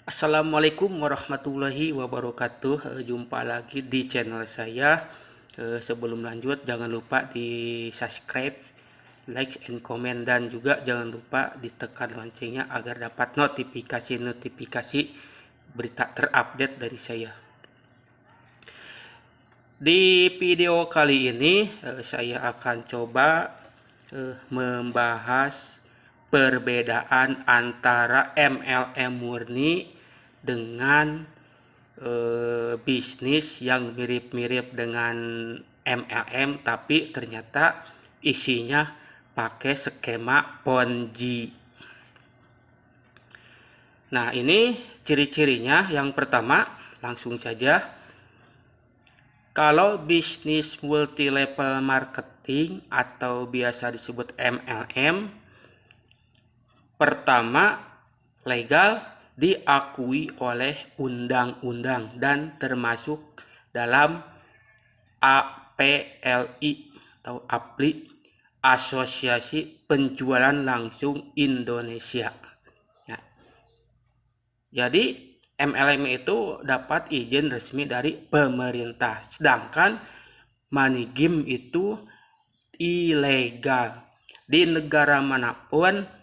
Assalamualaikum warahmatullahi wabarakatuh. Jumpa lagi di channel saya. Sebelum lanjut, jangan lupa di subscribe, like, and comment, dan juga jangan lupa ditekan loncengnya agar dapat notifikasi-notifikasi berita terupdate dari saya. Di video kali ini saya akan coba membahas perbedaan antara MLM murni dengan bisnis yang mirip-mirip dengan MLM tapi ternyata isinya pakai skema Ponzi. Nah, ini ciri-cirinya. Yang pertama, langsung saja. Kalau bisnis multi level marketing atau biasa disebut MLM, pertama, legal, diakui oleh undang-undang dan termasuk dalam APLI atau APLI, Asosiasi Penjualan Langsung Indonesia. Nah, jadi MLM itu dapat izin resmi dari pemerintah, sedangkan money game itu ilegal. Di negara manapun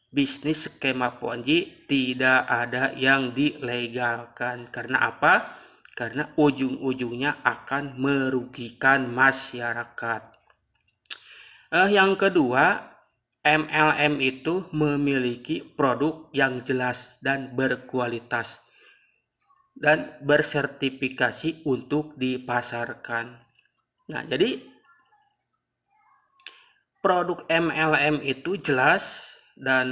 bisnis skema Ponzi tidak ada yang dilegalkan. Karena apa? Karena ujung-ujungnya akan merugikan masyarakat. Yang kedua, MLM itu memiliki produk yang jelas dan berkualitas dan bersertifikasi untuk dipasarkan. Nah, jadi produk MLM itu jelas dan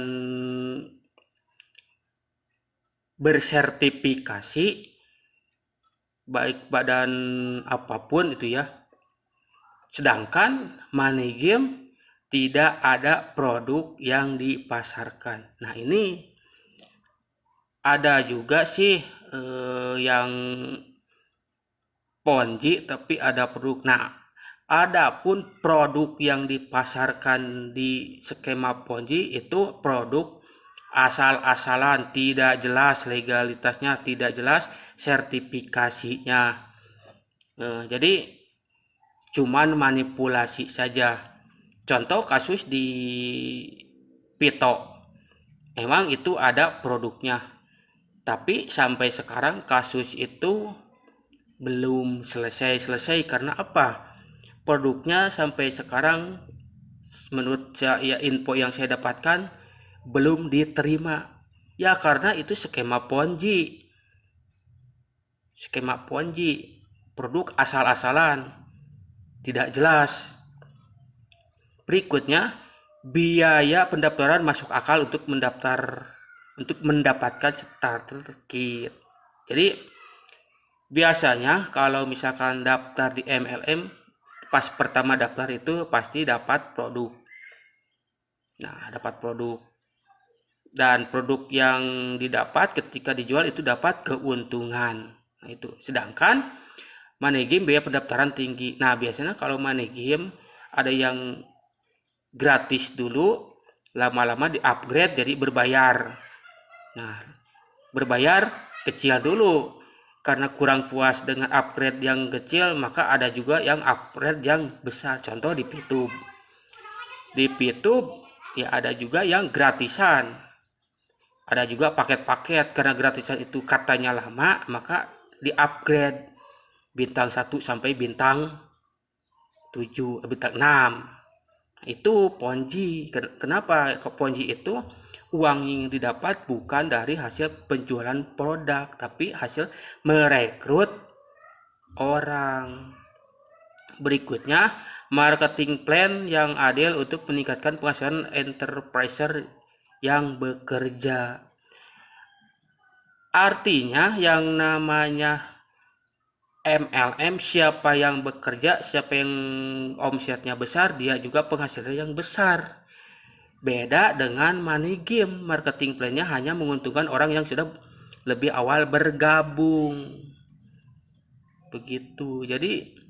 bersertifikasi, baik badan apapun itu ya. Sedangkan money game tidak ada produk yang dipasarkan. Nah, ini ada juga sih yang Ponzi tapi ada produk. Nah, adapun produk yang dipasarkan di skema Ponzi itu produk asal-asalan, tidak jelas legalitasnya, tidak jelas sertifikasinya. Jadi cuman manipulasi saja. Contoh kasus di Pito, memang itu ada produknya, tapi sampai sekarang kasus itu belum selesai karena apa? Produknya sampai sekarang menurut saya, info yang saya dapatkan, belum diterima. Ya karena itu skema Ponzi. Skema Ponzi, produk asal-asalan, tidak jelas. Berikutnya, biaya pendaftaran masuk akal untuk mendapatkan starter kit. Jadi biasanya kalau misalkan daftar di MLM, pas pertama daftar itu pasti dapat produk. Nah, dapat produk. Dan produk yang didapat ketika dijual itu dapat keuntungan. Nah, itu. Sedangkan money game biaya pendaftaran tinggi. Nah, biasanya kalau money game ada yang gratis dulu, lama-lama di-upgrade jadi berbayar. Nah, berbayar kecil dulu. Karena kurang puas dengan upgrade yang kecil, maka ada juga yang upgrade yang besar. Contoh di PitTube. Di PitTube ya ada juga yang gratisan. Ada juga paket-paket, karena gratisan itu katanya lama, maka di-upgrade bintang 1 sampai bintang 7, bintang 6. Itu Ponzi. Kenapa kok Ponzi? Itu uang yang didapat bukan dari hasil penjualan produk, tapi hasil merekrut orang. Berikutnya, marketing plan yang adil untuk meningkatkan penghasilan enterpriser yang bekerja. Artinya yang namanya MLM, siapa yang bekerja, siapa yang omsetnya besar, dia juga penghasilan yang besar. Beda dengan money game, marketing plan-nya hanya menguntungkan orang yang sudah lebih awal bergabung. Begitu. Jadi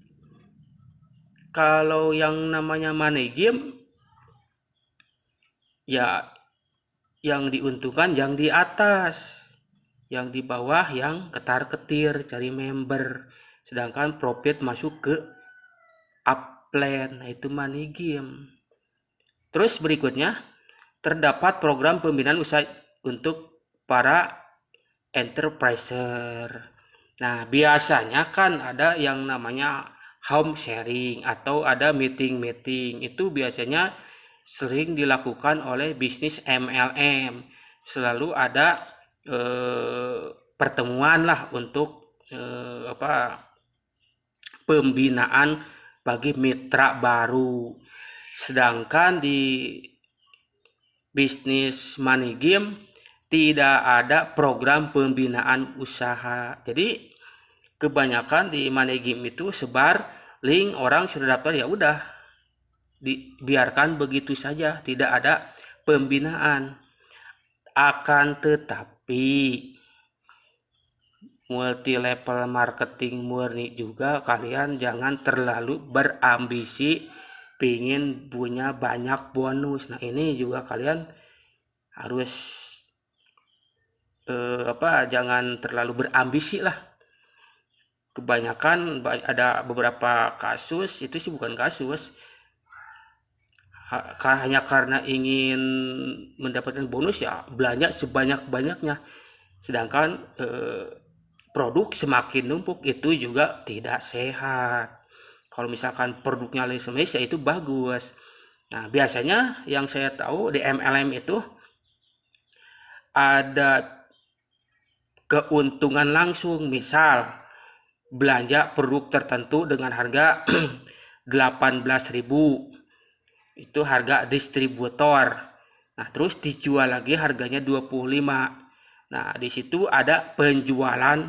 kalau yang namanya money game, ya yang diuntungkan yang di atas. yang di bawah yang ketar-ketir cari member, sedangkan profit masuk ke upline. Nah, itu money game. Terus berikutnya, terdapat program pembinaan usaha untuk para enterpriser. Nah, biasanya kan ada yang namanya home sharing atau ada meeting-meeting. Itu biasanya sering dilakukan oleh bisnis MLM. Selalu ada pertemuan lah untuk pembinaan bagi mitra baru. Sedangkan di bisnis money game tidak ada program pembinaan usaha. Jadi kebanyakan di money game itu sebar link, orang sudah daftar ya udah dibiarkan begitu saja, tidak ada pembinaan. Akan tetapi multi level marketing murni juga, kalian jangan terlalu berambisi pingin punya banyak bonus. Nah, ini juga kalian harus jangan terlalu berambisi lah. Kebanyakan ada beberapa kasus itu sih bukan kasus, hanya karena ingin mendapatkan bonus ya belanja sebanyak-banyaknya, sedangkan produk semakin numpuk itu juga tidak sehat. Kalau misalkan produknya lesemes ya itu bagus. Nah, biasanya yang saya tahu di MLM itu ada keuntungan langsung, misal belanja produk tertentu dengan harga 18.000, itu harga distributor. Nah, terus dijual lagi harganya 25. Nah, di situ ada penjualan,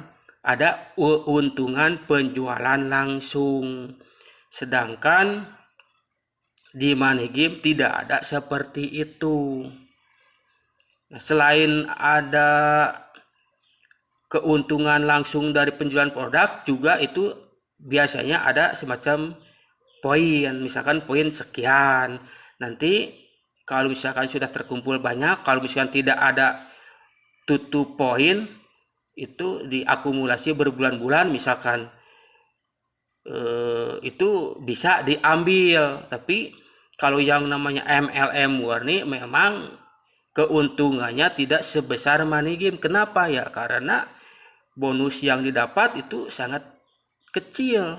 ada keuntungan penjualan langsung. Sedangkan di money game tidak ada seperti itu. Nah, selain ada keuntungan langsung dari penjualan produk, juga itu biasanya ada semacam poin, misalkan poin sekian. Nanti kalau misalkan sudah terkumpul banyak, kalau misalkan tidak ada tutup poin, itu diakumulasi berbulan-bulan, misalkan itu bisa diambil. Tapi kalau yang namanya MLM murni memang keuntungannya tidak sebesar money game. Kenapa ya? Karena bonus yang didapat itu sangat kecil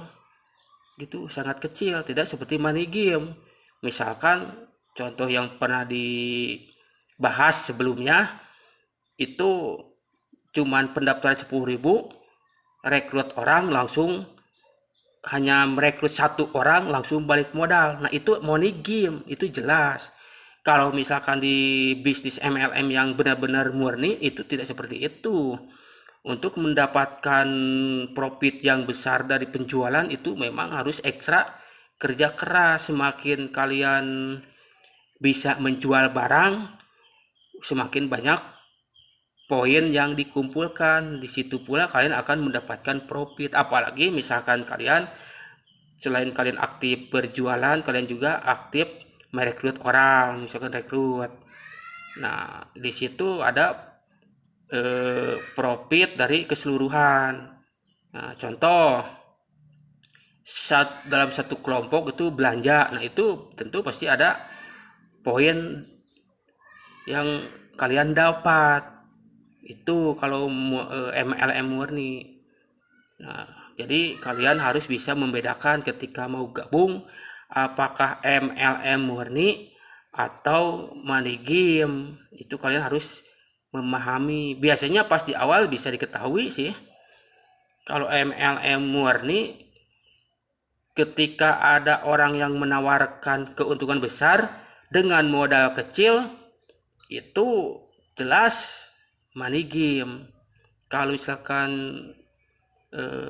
gitu, sangat kecil, tidak seperti money game. Misalkan contoh yang pernah dibahas sebelumnya itu cuman pendaftaran 10.000, rekrut orang langsung, hanya merekrut satu orang langsung balik modal. Nah, itu money game, itu jelas. Kalau misalkan di bisnis MLM yang benar-benar murni itu tidak seperti itu. Untuk mendapatkan profit yang besar dari penjualan itu memang harus ekstra kerja keras. Semakin kalian bisa menjual barang, semakin banyak poin yang dikumpulkan. Di situ pula kalian akan mendapatkan profit. Apalagi misalkan kalian selain kalian aktif berjualan, kalian juga aktif merekrut orang, misalkan rekrut. Nah, di situ ada profit dari keseluruhan. Nah, contoh dalam satu kelompok itu belanja, nah itu tentu pasti ada poin yang kalian dapat. Itu kalau MLM murni. Nah, jadi kalian harus bisa membedakan ketika mau gabung apakah MLM murni atau money game. Itu kalian harus memahami. Biasanya pas di awal bisa diketahui sih. Kalau MLM murni, ketika ada orang yang menawarkan keuntungan besar dengan modal kecil, itu jelas money game. Kalau misalkan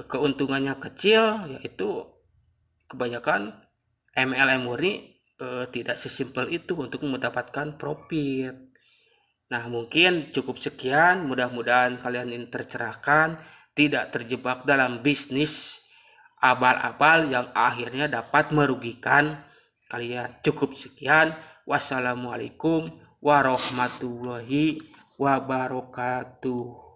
keuntungannya kecil, yaitu kebanyakan MLM murni tidak sesimpel itu untuk mendapatkan profit. Nah, mungkin cukup sekian. Mudah-mudahan kalian ini tercerahkan, tidak terjebak dalam bisnis abal-abal yang akhirnya dapat merugikan kalian. Cukup sekian. Wassalamualaikum warahmatullahi wabarakatuh.